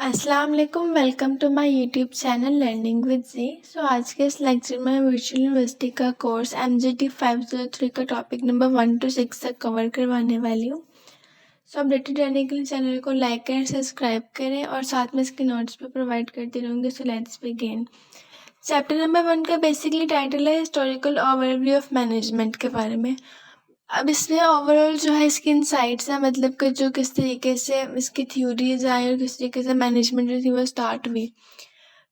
अस्सलाम वालेकुम, welcome to my YouTube channel learning with G. आज के इस लेक्चर में वर्चुअल यूनिवर्सिटी का कोर्स MGT 503 का टॉपिक नंबर 1 to 6 तक कवर करवाने वाली हूँ। अपडेटेड रहने के लिए चैनल को लाइक करें, सब्सक्राइब करें और साथ में इसके नोट्स भी प्रोवाइड करती रहूँगी। Let's begin. चैप्टर नंबर 1 का बेसिकली टाइटल है हिस्टोरिकल ओवरव्यू ऑफ मैनेजमेंट के बारे में। अब इसमें ओवरऑल जो है इसके इनसाइट्स हैं, मतलब कि जो किस तरीके से इसकी थ्योरीज आई और किस तरीके से मैनेजमेंट जो थी वो स्टार्ट हुई।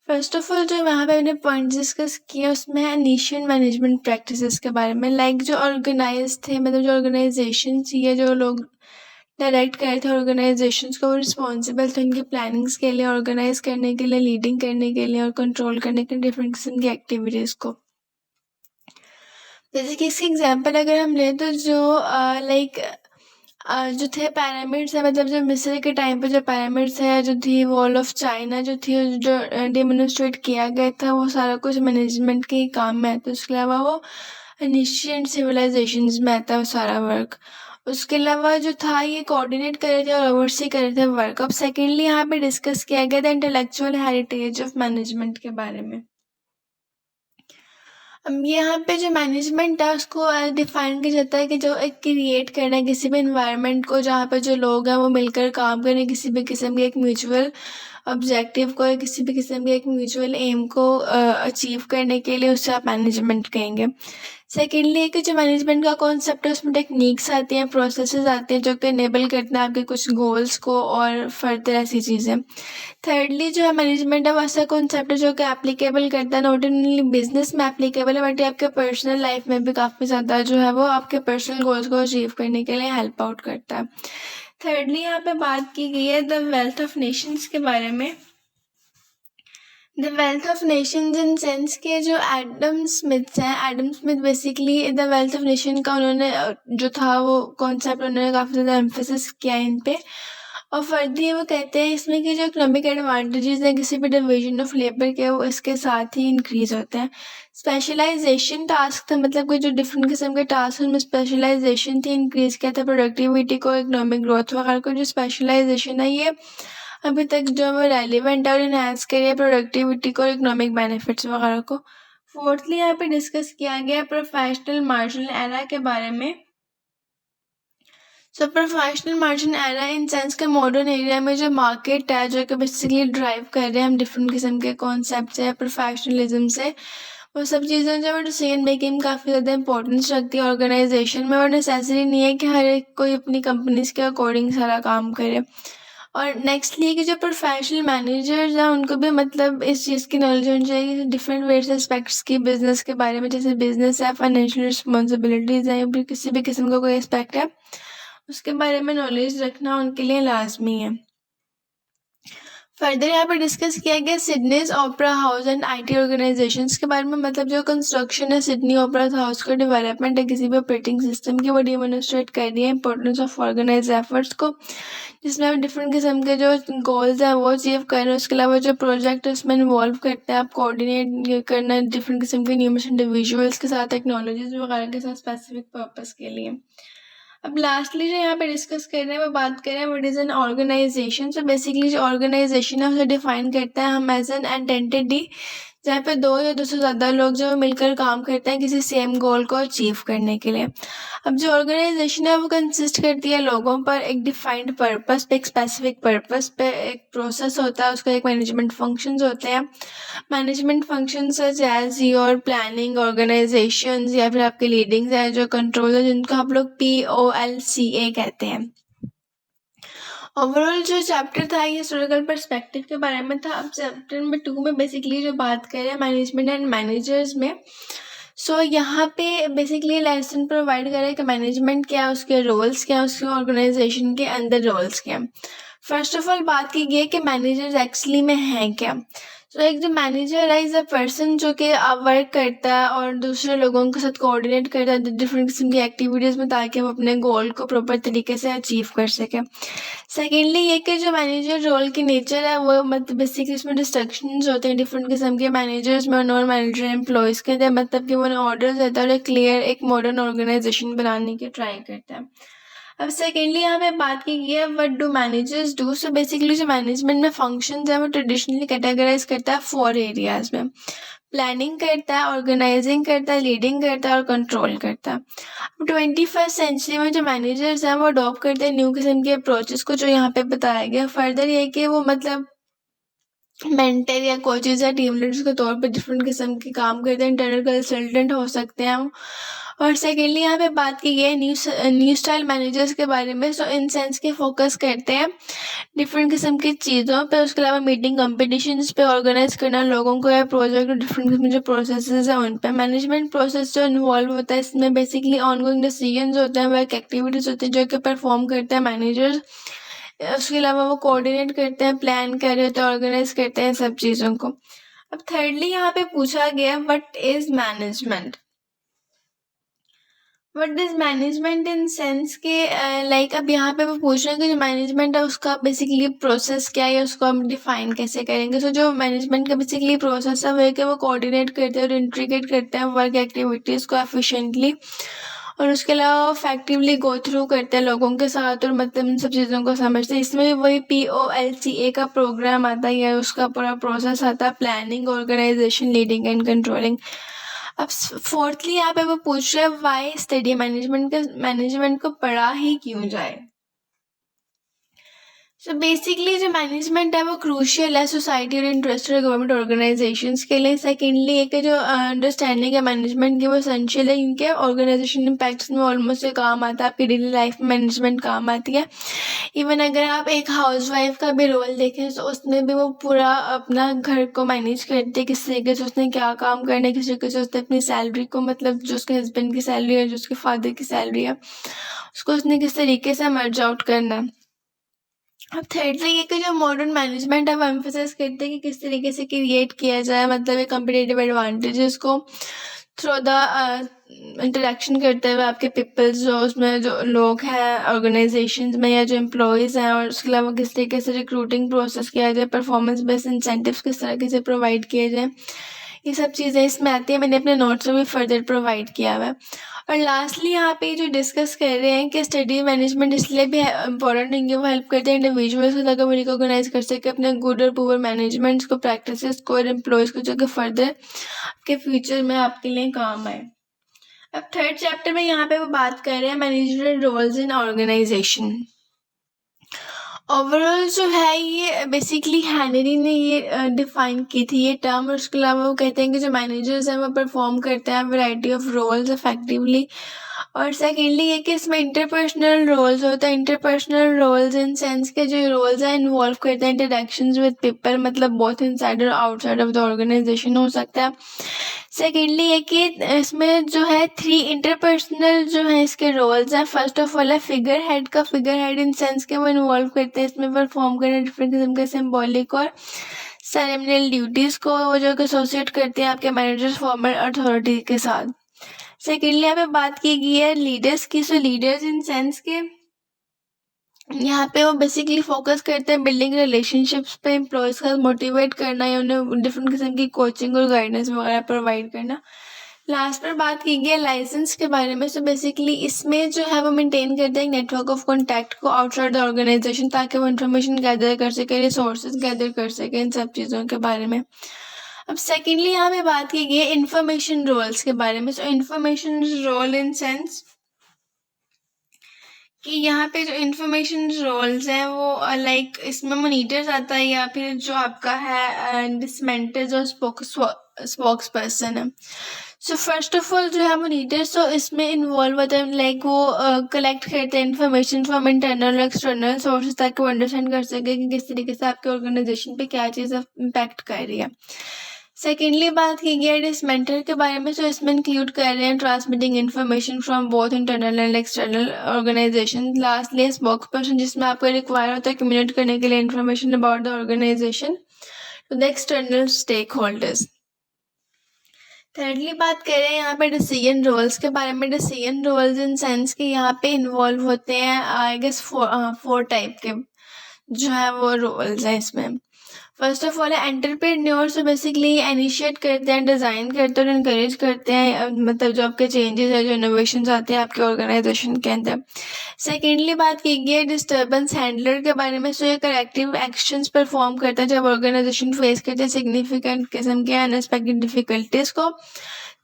फर्स्ट ऑफ ऑल जो वहाँ पे मैंने पॉइंट डिस्कस किया उसमें है एनिशियन मैनेजमेंट प्रैक्टिसेस के बारे में। लाइक जो ऑर्गेनाइज थे, मतलब जो ऑर्गेनाइजेशन थी या जो लोग डायरेक्ट कर रहे थे ऑर्गेनाइजेशंस को, वो रिस्पॉन्सिबल थे उनकी प्लानिंग्स के लिए, ऑर्गेनाइज करने के लिए, लीडिंग करने के लिए और कंट्रोल करने के लिए डिफरेंट किस्म की एक्टिविटीज़ को। जैसे कि इसकी एग्जांपल अगर हम लें तो जो जो थे पिरामिड्स है, मतलब जो मिस्र के टाइम पे जो पिरामिड्स है, जो थी वॉल ऑफ चाइना जो थी, जो डेमोन्स्ट्रेट किया गया था, वो सारा कुछ मैनेजमेंट के ही काम में आता है। उसके अलावा वो एनिशिएंट सिविलाइजेशंस में आता है वो सारा वर्क। उसके अलावा जो था ये कोऑर्डिनेट कर रहे थे और ओवरसी कर रहे थे वर्क। अब सेकेंडली यहाँ पे डिस्कस किया गया था इंटेलेक्चुअल हेरिटेज ऑफ मैनेजमेंट के बारे में। अब यहाँ पे जो मैनेजमेंट है उसको डिफाइन किया जाता है कि जो एक क्रिएट करना है किसी भी इन्वायरमेंट को जहाँ पे जो लोग हैं वो मिलकर काम करें किसी भी किस्म के एक म्यूचुअल ऑब्जेक्टिव को या किसी भी किस्म के एक म्यूचुअल एम को अचीव करने के लिए, उससे आप मैनेजमेंट कहेंगे। सेकेंडली कि जो मैनेजमेंट का कॉन्सेप्ट है उसमें टेक्निक्स आती हैं, प्रोसेसेस आते हैं जो कि इनेबल करते हैं आपके कुछ गोल्स को और फर्दर ऐसी चीज़ें। थर्डली जो है मैनेजमेंट है वो ऐसा कॉन्सेप्ट है जो कि एप्लीकेबल करता है, नॉट ओनली बिजनेस में एप्लीकेबल है बट आपके पर्सनल लाइफ में भी काफ़ी ज़्यादा जो है वो आपके पर्सनल गोल्स को अचीव करने के लिए हेल्प आउट करता है। थर्डली यहाँ पे बात की गई है द वेल्थ ऑफ नेशंस के बारे में। The wealth of Nations in sense के जो एडम स्मिथ हैं, Adam Smith basically the wealth of nation का उन्होंने जो था वो कॉन्सेप्ट उन्होंने काफ़ी ज़्यादा एम्फेसिस किया इन पे। और फर्दरली वो कहते हैं इसमें कि जो इकोनॉमिक एडवांटेजेस हैं किसी भी डिवीजन ऑफ लेबर के, वो इसके साथ ही इंक्रीज होते हैं। स्पेशलाइजेशन टास्क था, मतलब कि जो डिफरेंट किस्म के टास्क उनमें स्पेशलाइजेशन थी, इंक्रीज किया था प्रोडक्टिविटी को, इकोनॉमिक ग्रोथ वगैरह को। जो स्पेशलाइजेशन है ये अभी तक जो वो रेलिवेंट है और इन्हांस करे प्रोडक्टिविटी को और इकोनॉमिक बेनिफिट्स वगैरह को। फोर्थली यहाँ पे डिस्कस किया गया प्रोफेशनल मार्जिनल एरा के बारे में। Professional margin era in sense के मॉडर्न एरिया में जो मार्केट है जो कि बेसिकली ड्राइव कर रहे हैं हम डिफरेंट किस्म के कॉन्सेप्ट से, प्रोफेशनलिज्म से, वो सब चीज़ें जो है डिसीजन मेकिंग में काफ़ी ज़्यादा इंपॉर्टेंस रखती है ऑर्गेनाइजेशन में। और नेसेसरी नहीं है कि हर एक कोई अपनी कंपनीज के अकॉर्डिंग सारा काम करे। और नेक्स्टली कि जो प्रोफेशनल मैनेजर्स हैं उनको भी मतलब इस चीज़ की नॉलेज होनी चाहिए डिफरेंट वेरियस एस्पेक्ट्स की बिजनेस के बारे में। जैसे बिजनेस है, फाइनेंशियल रिस्पॉन्सिबिलिटीज़ हैं, या फिर किसी भी किस्म का कोई एस्पेक्ट है उसके बारे में नॉलेज रखना उनके लिए लाजमी है। फर्दर यहाँ पर डिस्कस किया गया Sydney's opera house and IT organisations के बारे में। मतलब जो कंस्ट्रक्शन है सिडनी ओपेरा हाउस का डेवलपमेंट है किसी भी ऑपरेटिंग सिस्टम की, वो डेमोन्स्ट्रेट कर रही है इंपॉर्टेंस ऑफ ऑर्गेनाइज एफर्ट्स को, जिसमें डिफरेंट किस्म के जो गोल्स हैं वो अचीव कर रहे हैं। उसके अलावा जो प्रोजेक्ट है उसमें इन्वॉल्व करते हैं आप कोऑर्डिनेट करना डिफरेंट किस्म के न्यूमरस इंडिविजुअल्स के साथ, टेक्नोलॉजीज वगैरह के साथ स्पेसिफिक पर्पस के लिए। अब लास्टली जो यहाँ पे डिस्कस कर रहे हैं वो बात कर रहे हैं what is an organization. Basically जो ऑर्गेनाइजेशन है उसे डिफाइन करता है हम एज एन एंटिटी जहाँ पे दो या दो से ज़्यादा लोग जो मिलकर काम करते हैं किसी सेम गोल को अचीव करने के लिए। अब जो ऑर्गेनाइजेशन है वो कंसिस्ट करती है लोगों पर एक डिफाइंड पर्पस पे, एक स्पेसिफिक पर्पस पे, एक प्रोसेस होता है उसका, एक मैनेजमेंट फंक्शंस होते हैं। Management function such as your planning organization या फिर आपके लीडिंग्स है जो कंट्रोल है, जिनको आप लोग POLCA कहते हैं। ओवरऑल जो चैप्टर था ये हिस्टोरिकल पर्सपेक्टिव के बारे में था। अब चैप्टर नंबर 2 में बेसिकली जो बात करें मैनेजमेंट एंड मैनेजर्स में, यहाँ पे बेसिकली लेसन प्रोवाइड करें कि मैनेजमेंट क्या है, उसके रोल्स क्या है, उसके ऑर्गेनाइजेशन के अंदर रोल्स क्या है। फर्स्ट ऑफ ऑल बात की गई है कि मैनेजर्स एक्चुअली में हैं क्या। एक जो मैनेजर है इज अ पर्सन जो कि वर्क करता है और दूसरे लोगों के साथ कोऑर्डिनेट करता है डिफरेंट किस्म की एक्टिविटीज़ में, ताकि वो अपने गोल को प्रॉपर तरीके से अचीव कर सके। सेकेंडली ये कि जो मैनेजर रोल की नेचर है वो मतलब बेसिकली इसमें डिस्ट्रक्शंस होते हैं डिफरेंट किस्म के मैनेजर्स में, नॉन मैनेजर एम्प्लॉयज़ के थे, मतलब कि वो ऑर्डर्स देता है और क्लियर एक मॉडर्न ऑर्गेनाइजेशन बनाने की ट्राई करता है। अब सेकेंडली यहाँ पे बात की गई है what do managers do. So basically जो मैनेजमेंट में फंक्शंस है वो ट्रेडिशनली कैटेगराइज करता है 4 एरियाज में। प्लानिंग करता है, ऑर्गेनाइजिंग करता है, लीडिंग करता है और कंट्रोल करता है। अब 21st सेंचुरी में जो मैनेजर्स हैं वो अडॉप्ट करते हैं न्यू किस्म के अप्रोचेस को, जो यहाँ पे बताया गया। फर्दर ये कि वो मतलब मेंटर या कोचेज या टीम लीडर्स के तौर पे डिफरेंट किस्म के काम करते हैं, इंटरनल कंसल्टेंट हो सकते हैं वो। और सेकेंडली यहाँ पे बात की गई है न्यू स्टाइल मैनेजर्स के बारे में। सो इन सेंस के फोकस करते हैं डिफरेंट किस्म की चीज़ों पे, उसके अलावा मीटिंग कॉम्पिटिशन्स पे ऑर्गेनाइज करना लोगों को या प्रोजेक्ट डिफरेंट किस्म जो प्रोसेसेस हैं उन पे। मैनेजमेंट प्रोसेस जो इन्वॉल्व होता है इसमें बेसिकली ऑनगोइंग डिसीजंस होते हैं, वर्क एक्टिविटीज़ होती हैं जो कि परफॉर्म करते हैं मैनेजर्स। उसके अलावा वो कोऑर्डिनेट करते हैं, प्लान कर रहे होते हैं, ऑर्गेनाइज करते हैं सब चीज़ों को। अब थर्डली यहाँ पे पूछा गया what is management. What is management in sense के लाइक अब यहाँ पे वो पूछ रहे हैं कि जो मैनेजमेंट है उसका बेसिकली प्रोसेस क्या है, उसको हम डिफाइन कैसे करेंगे। सो जो मैनेजमेंट का बेसिकली प्रोसेस है वो है कि वो कोऑर्डिनेट करते हैं और इंट्रीगेट करते हैं वर्क एक्टिविटीज़ को एफिशिएंटली, और उसके अलावा फैक्टिवली गो थ्रू करते हैं लोगों के साथ और मतलब इन सब चीज़ों को समझते हैं। इसमें वही POLCA का प्रोग्राम आता है या उसका पूरा प्रोसेस आता है, planning, organization, leading and controlling. अब फोर्थली यहाँ पे वो पूछ रहे हैं वाई स्टडी मैनेजमेंट को पढ़ा ही क्यों जाए। सो बेसिकली जो मैनेजमेंट है वो क्रूशियल है सोसाइटी और इंटरेस्टेड गवर्नमेंट ऑर्गेनाइजेशंस के लिए। सेकेंडली एक जो अंडरस्टैंडिंग है मैनेजमेंट की वो एसेंशियल है, इनके ऑर्गेनाइजेशन इम्पैक्ट्स में ऑलमोस्ट ये काम आता है, आपकी डेली लाइफ में मैनेजमेंट काम आती है। इवन अगर आप एक हाउसवाइफ का भी रोल देखें तो उसमें भी वो पूरा अपना घर को मैनेज करती है, किस तरीके से उसने क्या काम करना है, किस तरीके से उसने अपनी सैलरी को मतलब जो उसके हस्बैंड की सैलरी है, जो उसके फादर की सैलरी है, उसको उसने किस तरीके से मर्ज आउट करना है। अब थर्डली ये कि जो मॉडर्न मैनेजमेंट है वो एम्फेसाइज करते हैं कि किस तरीके से क्रिएट किया जाए मतलब एक कम्पिटिटिव एडवांटेजेस को थ्रू द इंटरेक्शन करते हुए आपके पीपल्स जो उसमें जो लोग हैं ऑर्गेनाइजेशंस में या जो एम्प्लॉयज़ हैं, और उसके अलावा किस तरीके से रिक्रूटिंग प्रोसेस किया जाए, परफॉर्मेंस बेस्ड इंसेंटिव्स किस तरीके से प्रोवाइड किए जाए, ये सब चीज़ें इसमें आती है। मैंने अपने नोट्स में भी फर्दर प्रोवाइड किया हुआ है। और लास्टली यहाँ पे जो डिस्कस कर रहे हैं कि स्टडी मैनेजमेंट इसलिए भी इम्पोर्टेंट है, वो हेल्प करते हैं इंडिविजुअल्स को ताकि वो रिकॉग्नाइज कर सके अपने गुड और पुअर मैनेजमेंट्स को, प्रैक्टिसेस को और एम्प्लॉयज़ को, जो कि फर्दर आपके फ्यूचर में आपके लिए काम आए। अब थर्ड चैप्टर में यहाँ पे वो बात कर रहे हैं managerial roles in organization. Overall जो है ये बेसिकली हेनरी ने ये डिफाइन की थी ये टर्म, और उसके अलावा वो कहते हैं कि जो मैनेजर्स हैं वो परफॉर्म करते हैं वैरायटी ऑफ रोल्स इफेक्टिवली। और सेकेंडली ये कि इसमें इंटरपर्सनल रोल्स होता है। इंटरपर्सनल रोल्स इन सेंस के जो रोल्स हैं इन्वॉल्व करते हैं इंटरेक्शंस विद पीपल, मतलब बोथ इनसाइड और आउटसाइड ऑफ द ऑर्गेनाइजेशन हो सकता है। सेकेंडली ये कि इसमें जो है 3 इंटरपर्सनल जो है इसके रोल्स हैं। फर्स्ट ऑफ ऑल है फिगर हेड का। फिगर हेड इन सेंस के वो इन्वॉल्व करते हैं इसमें परफॉर्म करने डिफरेंट किस्म के सिंबॉलिक और सेरेमनियल ड्यूटीज़ को, वो जो कि एसोसिएट करते हैं आपके मैनेजर्स फॉर्मल अथॉरिटी के साथ। सेकेंडली यहाँ पे बात की गई है लीडर्स की। सो लीडर्स इन सेंस के यहाँ पे वो बेसिकली फोकस करते हैं बिल्डिंग रिलेशनशिप्स पे, एम्प्लॉयज़ का मोटिवेट करना या उन्हें डिफरेंट किस्म की कोचिंग और गाइडेंस वगैरह प्रोवाइड करना। लास्ट पर बात की गई है लाइसेंस के बारे में। सो बेसिकली इसमें जो है वो मेंटेन करते हैं नेटवर्क ऑफ कॉन्टैक्ट को आउटसाइड द ऑर्गेनाइजेशन, ताकि वो इन्फॉर्मेशन गैदर कर सके, रिसोर्सेज गैदर कर सके इन सब चीज़ों के बारे में। अब सेकेंडली यहाँ पे बात की गई है इंफॉर्मेशन रोल्स के बारे में। So information role in sense कि यहाँ पे जो इंफॉर्मेशन रोल्स हैं वो लाइक इसमें मोनीटर्स आता है या फिर जो आपका है डिसमेंटर जो स्पोक्स पर्सन है। सो फर्स्ट ऑफ ऑल जो है मोनीटर्स तो इसमें इन्वॉल्व होता है, लाइक वो कलेक्ट करते हैं इंफॉर्मेशन फ्रॉम इंटरनल और एक्सटर्नल सोर्सेज ताकि वो अंडरस्टैंड कर सके कि किस तरीके से आपके ऑर्गेनाइजेशन पे क्या चीज़ इम्पैक्ट कर रही है। सेकेंडली बात की गई है डिसमेंटर के बारे में। सो इसमें इंक्लूड कर रहे हैं transmitting information from both internal and external organization. Lastly spokesperson जिसमें आपको रिक्वायर होता है कम्युनिकेट करने के लिए information about the organization to the external stakeholders. Thirdly बात कर रहे हैं यहाँ पे डिसीजन रोल्स के बारे में। डिसीजन रोल्स इन सेंस कि यहाँ पे इन्वॉल्व होते हैं आई गेस 4 टाइप के जो है वो रोल्स हैं इसमें। फर्स्ट ऑफ ऑल एंटरप्रेन्योर्स तो बेसिकली इनिशिएट करते हैं, डिज़ाइन करते हैं और इनकरेज करते हैं मतलब जो आपके चेंजेस है, जो इनोवेशंस आते हैं आपके ऑर्गेनाइजेशन के अंदर। सेकेंडली बात की गई है डिस्टर्बेंस हैंडलर के बारे में। सो ये करेक्टिव एक्शंस परफॉर्म करते हैं जब ऑर्गेनाइजेशन फेस करते हैं सिग्निफिकेंट किस्म के अनएक्सपेक्टेड डिफिकल्टीज को।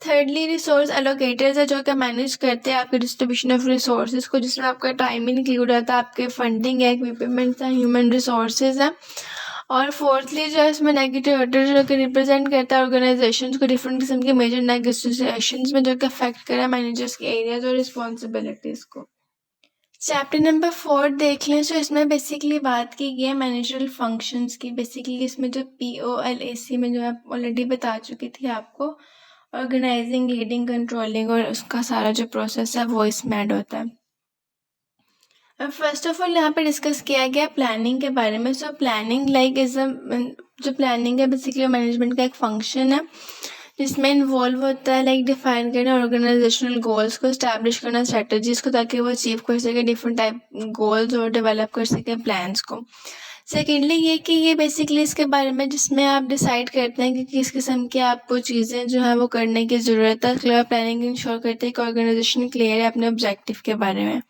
थर्डली रिसोर्स एलोकेटर्स है जो कि मैनेज करते हैं आपके डिस्ट्रीब्यूशन ऑफ रिसोर्सेज को, जिसमें आपका टाइम इंक्लूड होता है, आपके फंडिंग है, इक्विपमेंट्स हैं, ह्यूमन रिसोर्सेज हैं। और फोर्थली जो है इसमें नेगेटिव जो कि रिप्रेजेंट करता है ऑर्गेनाइजेशन को डिफरेंट किस्म के मेजर नेगोशिएशंस में जो कि अफेक्ट करे मैनेजर्स के एरियाज और रिस्पॉन्सिबिलिटीज को। चैप्टर नंबर 4 देख लें। सो इसमें बेसिकली बात की गई है मैनेजरल फंक्शंस की। बेसिकली इसमें जो POLAC में जो है ऑलरेडी बता चुकी थी आपको, ऑर्गेनाइजिंग, लीडिंग, कंट्रोलिंग, और उसका सारा जो प्रोसेस है वो इसमें ऐड होता है। अब फर्स्ट ऑफ ऑल यहाँ पे डिस्कस किया गया प्लानिंग के बारे में। सो प्लानिंग लाइक इज जो प्लानिंग है बेसिकली मैनेजमेंट का एक फंक्शन है जिसमें इन्वॉल्व होता है लाइक डिफाइन करना ऑर्गेनाइजेशनल गोल्स को, इस्टेब्लिश करना स्ट्रेटजीज को ताकि वो अचीव कर सके डिफरेंट टाइप गोल्स और डेवलप कर सके प्लान्स को। सेकेंडली ये कि ये बेसिकली इसके बारे में जिसमें आप डिसाइड करते हैं कि किस किस्म की आपको चीज़ें जो है वो करने की ज़रूरत है। उसके अलावा प्लानिंग इंश्योर करते हैं कि ऑर्गेनाइजेशन क्लियर है अपने ऑब्जेक्टिव के बारे में।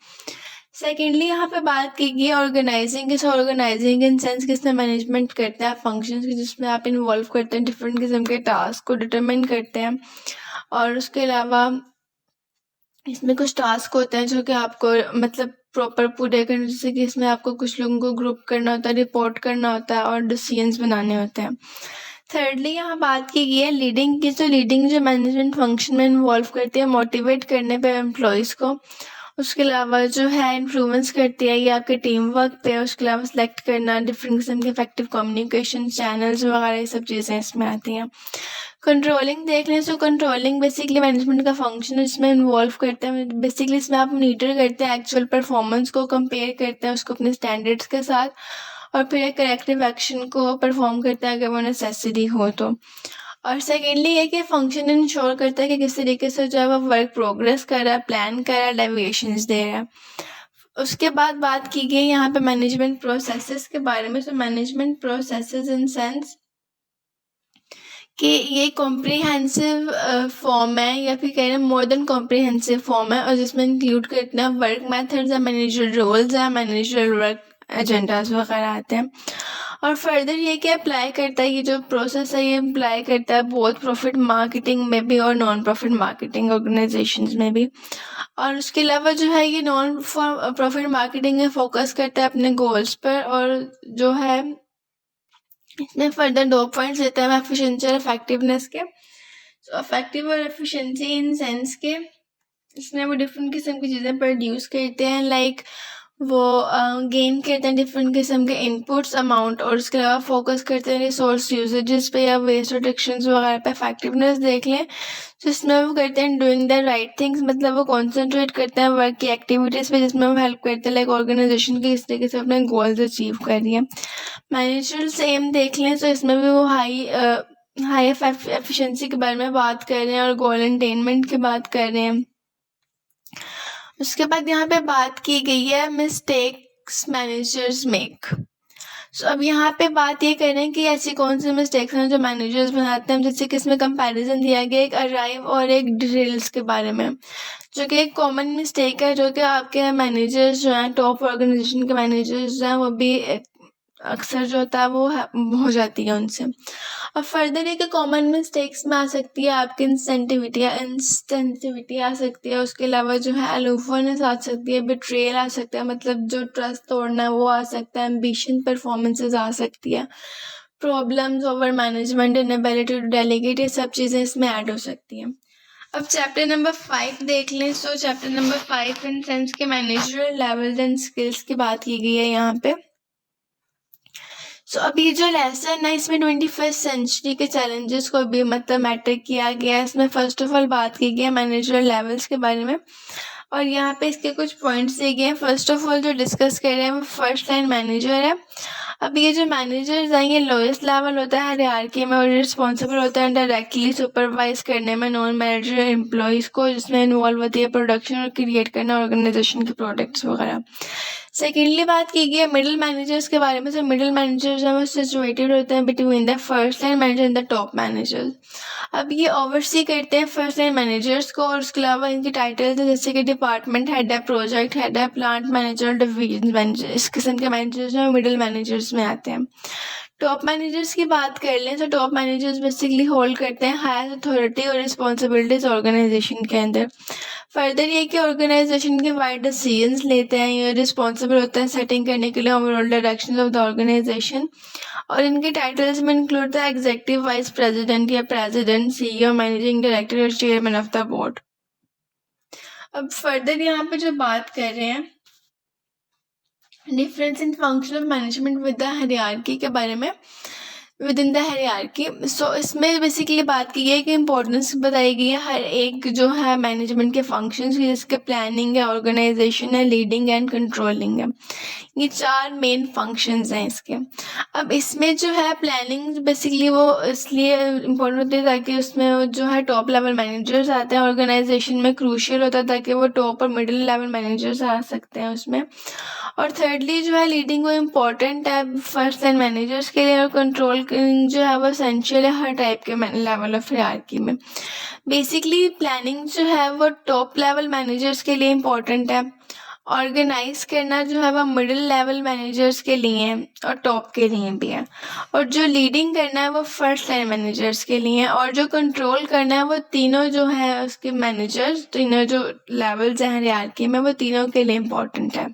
सेकेंडली यहाँ पे बात की गई ऑर्गेनाइजिंग। इस ऑर्गेनाइजिंग इन सेंस किसमें मैनेजमेंट करते हैं फंक्शंस की, जिसमें आप इन्वॉल्व करते हैं डिफरेंट किस्म के टास्क को डिटरमिन करते हैं। और उसके अलावा इसमें कुछ टास्क होते हैं जो कि आपको मतलब प्रॉपर पूरे करने, जैसे कि इसमें आपको कुछ लोगों को ग्रुप करना होता है, रिपोर्ट करना होता है और डिसीजंस बनाने होते हैं। थर्डली यहाँ बात की गई है लीडिंग की। तो लीडिंग जो मैनेजमेंट फंक्शन में इन्वॉल्व करती है मोटिवेट करने पे एम्प्लॉयज़ को। उसके अलावा जो है इन्फ्लुएंस करती है ये आपके टीम वर्क पे। उसके अलावा सेलेक्ट करना डिफरेंट किस्म के इफेक्टिव कम्युनिकेशन चैनल्स वगैरह ये सब चीज़ें इसमें आती हैं। कंट्रोलिंग देख लें। सो कंट्रोलिंग बेसिकली मैनेजमेंट का फंक्शन है जिसमें इन्वॉल्व करते हैं। बेसिकली इसमें आप मॉनिटर करते हैं एक्चुअल परफॉर्मेंस को, कंपेयर करते हैं उसको अपने स्टैंडर्ड्स के साथ, और फिर एक करेक्टिव एक्शन को परफॉर्म करता है अगर वो नेसेसरी हो तो। और सेकेंडली ये कि फंक्शन इंश्योर करता है कि किस तरीके से जो है वो वर्क प्रोग्रेस कर रहा है, प्लान कर रहा है, डेविएशंस दे रहा है। उसके बाद बात की गई यहाँ पे मैनेजमेंट प्रोसेसेस के बारे में। तो मैनेजमेंट प्रोसेसेस इन सेंस कि ये कॉम्प्रिहेंसिव फॉर्म है या फिर कह रहे हैं मोर देन कॉम्प्रिहेंसिव फॉर्म है, और जिसमें इंक्लूड करते हैं वर्क मेथड्स है, मैनेजर रोल्स है, मैनेजर वर्क एजेंडाज वगैरह आते हैं। और फर्दर ये क्या अप्लाई करता है, ये जो प्रोसेस है ये अप्लाई करता है बहुत प्रॉफिट मार्केटिंग में भी और नॉन प्रॉफिट मार्केटिंग ऑर्गेनाइजेशंस में भी। और उसके अलावा जो है ये नॉन प्रॉफिट मार्केटिंग में फोकस करता है अपने गोल्स पर, और जो है इसमें फर्दर 2 पॉइंट्स देता है एफिशिएंसी और इफेक्टिवनेस के। सो इफेक्टिव और एफिशिएंसी इन सेंस के इसमें वो डिफरेंट किस्म की चीज़ें प्रोड्यूस करते हैं, लाइक वो गेन करते हैं डिफरेंट किस्म के इनपुट्स अमाउंट, और उसके अलावा फोकस करते हैं रिसोर्स यूजेजेस पे या वेस्ट रिडक्शंस वगैरह पे। इफेक्टिवनेस देख लें जिसमें वो करते हैं डूइंग द राइट थिंग्स, मतलब वो कॉन्सेंट्रेट करते हैं वर्क की एक्टिविटीज़ पे जिसमें वो हेल्प करते हैं लाइक ऑर्गेनाइजेशन की किस तरीके से अपने गोल्स अचीव कर रही है। मैनेजरल सेम देख लें तो इसमें भी वो हाई एफिशिएंसी के बारे में बात कर रहे हैं और गोल अटेनमेंट की बात कर रहे हैं। उसके बाद यहाँ पे बात की गई है मिस्टेक्स मैनेजर्स मेक। सो अब यहाँ पे बात ये कर रहे हैं कि ऐसी कौन सी मिस्टेक्स हैं जो मैनेजर्स बनाते हैं, जैसे कि इसमें कंपैरिजन दिया गया एक अराइव और एक ड्रिल्स के बारे में, जो कि एक कॉमन मिस्टेक है जो कि आपके मैनेजर्स जो हैं, टॉप ऑर्गेनाइजेशन के मैनेजर्स हैं, वो भी अक्सर जो होता है वो हो जाती है उनसे। और फर्दर एक कॉमन मिस्टेक्स में आ सकती है आपकी इंसेंटिविटी आ सकती है। उसके अलावा जो है अलोफनेस आ सकती है, बिट्रेयल आ सकता है, मतलब जो ट्रस्ट तोड़ना है वो आ सकता है, एम्बिशन परफॉर्मेंसेस आ सकती है, problems over management, inability to delegate, ये सब चीज़ें इसमें ऐड हो सकती हैं। अब चैप्टर नंबर 5 देख लें। So chapter number 5 in sense के मैनेजरल लेवल्स एंड स्किल्स की बात की गई है यहाँ पे। सो अब ये जो लेसन है इसमें 21st सेंचुरी के चैलेंजेस को भी मतलब मैटर किया गया है। इसमें फर्स्ट ऑफ ऑल बात की गई है मैनेजरल लेवल्स के बारे में, और यहाँ पे इसके कुछ पॉइंट्स दिए गए हैं। फर्स्ट ऑफ ऑल जो डिस्कस कर रहे हैं वो फर्स्ट लाइन मैनेजर है। अब ये जो मैनेजर्स हैं ये लोएस्ट लेवल होता है हायरार्की में, और रिस्पॉन्सिबल होता है डायरेक्टली सुपरवाइज करने में नॉन मैनेजर एम्प्लॉयज़ को, जिसमें इन्वॉल्व होती है प्रोडक्शन और क्रिएट करना ऑर्गेनाइजेशन के प्रोडक्ट्स वगैरह। सेकेंडली बात की गई है मिडिल मैनेजर्स के बारे में। तो मिडिल मैनेजर्स हैं वो सिचुएटेड होते हैं between the first line manager and the top managers. अब ये ओवरसी करते हैं फर्स्ट लाइन मैनेजर्स को, और उसके अलावा इनके टाइटल्स हैं जैसे कि डिपार्टमेंट हेड है, प्रोजेक्ट हेड है, प्लांट मैनेजर, डिवीजन मैनेजर। इस किस्म के मैनेजर्स हैं वो मिडिल मैनेजर्स में आते हैं। टॉप मैनेजर्स की बात कर लें तो टॉप मैनेजर्स बेसिकली होल्ड करते हैं हायर अथॉरिटी और रिस्पॉन्सिबिलिटीज ऑर्गेनाइजेशन के अंदर। फर्दर ये कि ऑर्गेनाइजेशन के वाइड डिसीजंस लेते हैं, ये रिस्पॉन्सिबल होते हैं सेटिंग करने के लिए overall direction of the organization. और इनके टाइटल्स में include the executive vice president या प्रेसिडेंट, सीईओ, मैनेजिंग डायरेक्टर और चेयरमैन ऑफ द बोर्ड। अब फर्दर यहाँ पे जो बात कर रहे हैं difference in function of management with the hierarchy के बारे में, within the hierarchy. So इसमें बेसिकली बात की गई है कि इम्पोर्टेंस बताई गई है हर एक जो है मैनेजमेंट के फंक्शंस की, जिसके प्लानिंग है, ऑर्गेनाइजेशन है, लीडिंग एंड कंट्रोलिंग है। ये 4 मेन फंक्शंस हैं इसके। अब इसमें जो है प्लानिंग बेसिकली वो इसलिए इम्पोर्टेंट होती है ताकि उसमें जो है टॉप लेवल मैनेजर्स आते हैं। ऑर्गेनाइजेशन में क्रूशियल होता है ताकि वो टॉप और मिडिल लेवल मैनेजर्स आ सकते हैं उसमें। और थर्डली जो है लीडिंग वो इम्पोर्टेंट है फर्स्ट लाइन मैनेजर्स के लिए, और कंट्रोल जो है वो एसेंशियल है हर टाइप के लेवल ऑफ हायरार्की में। बेसिकली प्लानिंग जो है वो टॉप लेवल मैनेजर्स के लिए इम्पोर्टेंट है, ऑर्गेनाइज करना जो है वो मिडिल लेवल मैनेजर्स के लिए है और टॉप के लिए भी है, और जो लीडिंग करना है वो फर्स्ट लाइन मैनेजर्स के लिए है, और जो कंट्रोल करना है वो तीनों जो है उसके मैनेजर्स, तीनों जो लेवल्स हैं हायरार्की में वो तीनों के लिए इम्पोर्टेंट है।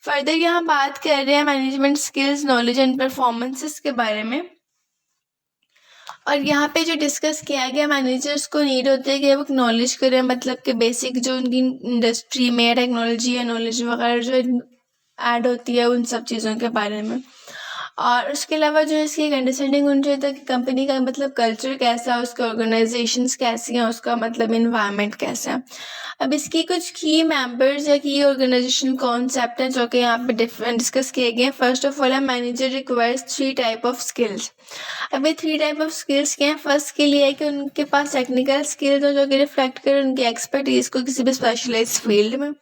फर्दर यहाँ बात कर रहे हैं management skills, knowledge and performances के बारे में। और यहाँ पे जो डिस्कस किया गया मैनेजर्स को नीड होती है कि वो नॉलेज करें, मतलब कि बेसिक जो उनकी इंडस्ट्री में टेक्नोलॉजी या नॉलेज वगैरह जो ऐड होती है उन सब चीज़ों के बारे में। और उसके अलावा जो है इसकी एक अंडरस्टैंडिंग होनी चाहिए था कि कंपनी का मतलब कल्चर कैसा है, उसके ऑर्गेनाइजेशंस कैसी हैं, उसका मतलब इन्वायरमेंट कैसा है। अब इसकी कुछ की मेंबर्स या की ऑर्गेनाइजेशन कॉन्सेप्ट हैं जो कि यहाँ पे डिस्कस किए गए हैं। फर्स्ट ऑफ ऑल है manager requires 3 type of skills. अब ये 3 टाइप ऑफ स्किल्स क्या हैं? फर्स्ट स्किल ये है कि उनके पास टेक्निकल स्किल्स हो जो कि रिफ्लेक्ट करें उनकी एक्सपर्टीज को किसी भी स्पेशलाइज फील्ड में।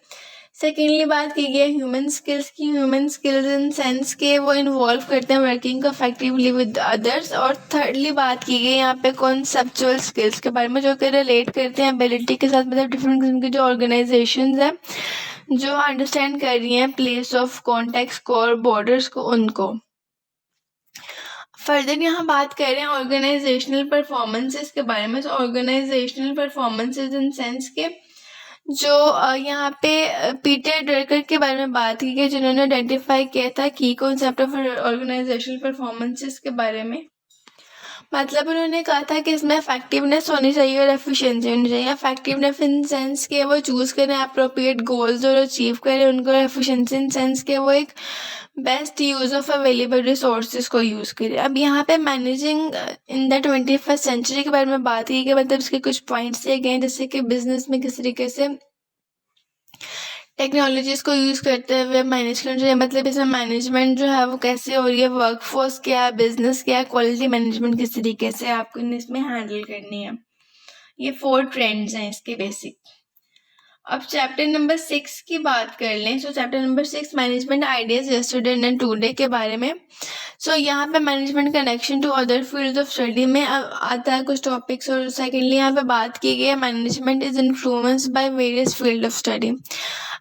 सेकेंडली बात की गई है ह्यूमन स्किल्स की। ह्यूमन स्किल्स इन सेंस के वो इन्वॉल्व करते हैं वर्किंग को इफेक्टिवली विद अदर्स। और थर्डली बात की गई यहाँ पे कॉन्सेप्चुअल स्किल्स के बारे में जो कि रिलेट करते हैं एबिलिटी के साथ, मतलब डिफरेंट किस्म की जो ऑर्गेनाइजेशंस हैं जो अंडरस्टैंड कर रही हैं प्लेस ऑफ कॉन्टेक्स्ट को और बॉर्डर्स को, उनको। फर्दर यहाँ बात कर रहे हैं ऑर्गेनाइजेशनल परफॉर्मेंसेस के बारे में। तो ऑर्गेनाइजेशनल परफॉर्मेंसेस इन सेंस के जो यहाँ पे पीटर ड्रकर के बारे में बात की गई, जिन्होंने आइडेंटिफाई किया था की कॉन्सेप्ट ऑफ ऑर्गेनाइजेशनल परफॉर्मेंसेस के बारे में। मतलब उन्होंने कहा था कि इसमें इफेक्टिवनेस होनी चाहिए और एफिशिएंसी होनी चाहिए। इफेक्टिवनेस इन सेंस के वो चूज़ करें अप्रोप्रिएट गोल्स और अचीव करें उनको। एफिशिएंसी इन सेंस के वो एक best use of available resources को यूज़ करें। अब यहाँ पे managing in the 21st century के बारे में बात की गई, मतलब इसके कुछ पॉइंट्स दिए गए हैं जैसे कि बिजनेस में किस तरीके से टेक्नोलॉजीज को यूज़ करते हुए मैनेज करना चाहिए, मतलब इसमें मैनेजमेंट जो है वो कैसे हो रही है, वर्कफोर्स क्या है, बिजनेस क्या है, क्वालिटी मैनेजमेंट किस तरीके से आपको इसमें हैंडल करनी है। ये 4 ट्रेंड्स हैं इसके बेसिक। अब चैप्टर नंबर 6 की बात कर लें। So chapter number 6 management ideas yesterday and today के बारे में। सो यहाँ पे management connection to other field of study में आता है कुछ टॉपिक्स। और सेकेंडली यहाँ पे बात की गई है management is influenced by various field of study.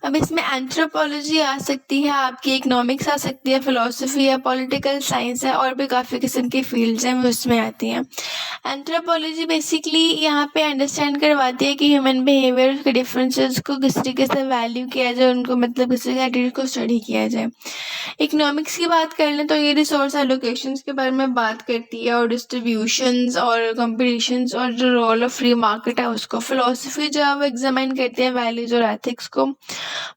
अब इसमें एंथ्रोपोलॉजी आ सकती है, आपकी इकोनॉमिक्स आ सकती है, फिलोसफी है, पॉलिटिकल साइंस है, और भी काफ़ी किस्म की फील्ड्स हैं वो उसमें आती हैं। एंथ्रोपोलॉजी बेसिकली यहाँ पे अंडरस्टैंड करवाती है कि ह्यूमन बिहेवियर के डिफरेंसेस को किस तरीके से वैल्यू किया जाए, उनको मतलब किस तरीके एटीट्यूड को स्टडी किया जाए। इकोनॉमिक्स की बात कर लें तो ये रिसोर्स एलोकेशंस के बारे में बात करती है, और डिस्ट्रीब्यूशंस और कंपटीशंस और जो रोल ऑफ फ्री मार्केट है उसको। फिलोसफी जो है वो एग्जामिन करती है वैल्यूज और एथिक्स को।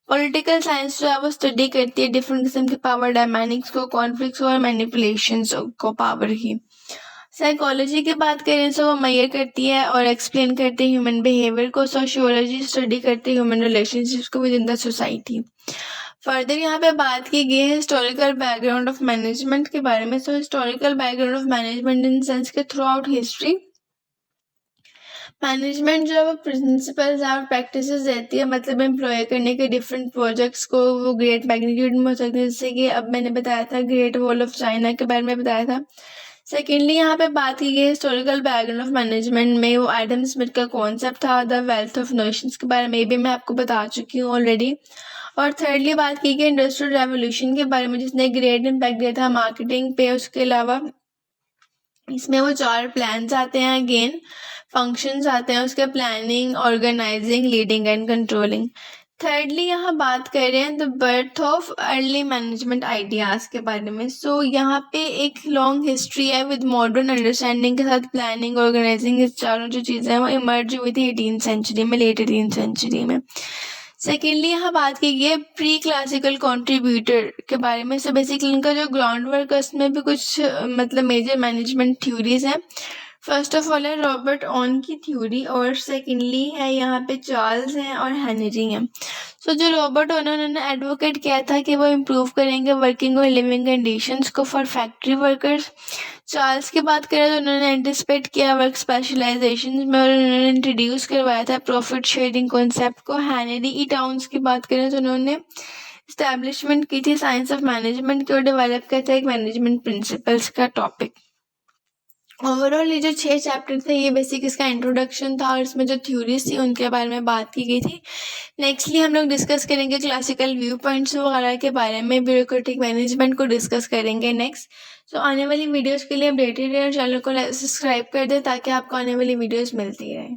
पॉलिटिकल साइंस जो है वो स्टडी करती है डिफरेंट किस्म के पावर डायनामिक्स को, कॉन्फ्लिक्ट्स और मैनिपुलेशंस को, पावर की। साइकोलॉजी की बात करें तो वो मेजर करती है और एक्सप्लेन करती है ह्यूमन बिहेवियर को। सोशियोलॉजी स्टडी करती है ह्यूमन रिलेशनशिप्स को with in the society. Further यहाँ पे बात की गई है हिस्टोरिकल बैकग्राउंड ऑफ मैनेजमेंट के बारे में। सो historical background of management in sense के थ्रू आउट हिस्ट्री मैनेजमेंट जो है वो प्रिंसिपल्स और प्रैक्टिसेस देती है, मतलब एम्प्लॉय करने के डिफरेंट प्रोजेक्ट्स को। वो ग्रेट मैग्नीट्यूड में हो सकते हैं, जैसे कि अब मैंने बताया था ग्रेट वॉल ऑफ चाइना के बारे में बताया था। सेकेंडली यहाँ पे बात की गई हिस्टोरिकल बैकग्राउंड ऑफ मैनेजमेंट में, वो एडम स्मिथ का कॉन्सेप्ट था द वेल्थ ऑफ नेशंस के बारे में भी मैं आपको बता चुकी हूँ ऑलरेडी। और थर्डली बात की गई इंडस्ट्रियल रेवोल्यूशन के बारे में, जिसने ग्रेट इम्पैक्ट दिया था मार्केटिंग पे। उसके अलावा इसमें वो 4 प्लान्स आते हैं, अगेन फंक्शंस आते हैं उसके, planning, organizing, leading and controlling. Thirdly यहाँ बात कर रहे हैं the birth of early management ideas के बारे में। सो यहाँ पे एक लॉन्ग हिस्ट्री है विद मॉडर्न अंडरस्टैंडिंग के साथ। प्लानिंग, ऑर्गेनाइजिंग, इस चारों जो चीज़ें हैं वो इमर्ज हुई थी 18th सेंचुरी में, लेट 18th सेंचुरी में। सेकेंडली यहाँ बात की गई है प्री क्लासिकल कॉन्ट्रीब्यूटर के बारे में। सो बेसिकली इनका जो ग्राउंड वर्क है उसमें भी कुछ मतलब मेजर मैनेजमेंट थ्योरीज हैं। फर्स्ट ऑफ ऑल है रॉबर्ट ऑन की थ्योरी, और सेकेंडली है यहाँ पे चार्ल्स हैं और हेनरी हैं। सो जो रॉबर्ट ऑन उन्होंने एडवोकेट किया था कि वो इम्प्रूव करेंगे वर्किंग और लिविंग कंडीशंस को फॉर फैक्ट्री वर्कर्स। चार्ल्स की बात करें तो उन्होंने एंटिसिपेट किया वर्क स्पेशलाइजेशन में, और उन्होंने इंट्रोड्यूस करवाया था प्रॉफिट शेयरिंग कॉन्सेप्ट को। हेनरी ई टाउन्स की बात करें तो उन्होंने इस्टेब्लिशमेंट की थी साइंस ऑफ मैनेजमेंट की, और डेवलप किया था एक मैनेजमेंट प्रिंसिपल्स का टॉपिक। ओवरऑल ये जो 6 चैप्टर थे ये बेसिक इसका इंट्रोडक्शन था, और इसमें जो थ्योरीज थी उनके बारे में बात की गई थी। नेक्स्टली हम लोग डिस्कस करेंगे क्लासिकल व्यू पॉइंट्स वगैरह के बारे में, ब्यूरोक्रेटिक मैनेजमेंट को डिस्कस करेंगे नेक्स्ट। सो आने वाली वीडियोस के लिए अपडेटेड रहे और चैनल को सब्सक्राइब कर दे ताकि आपको आने वाली वीडियोस मिलती रहे।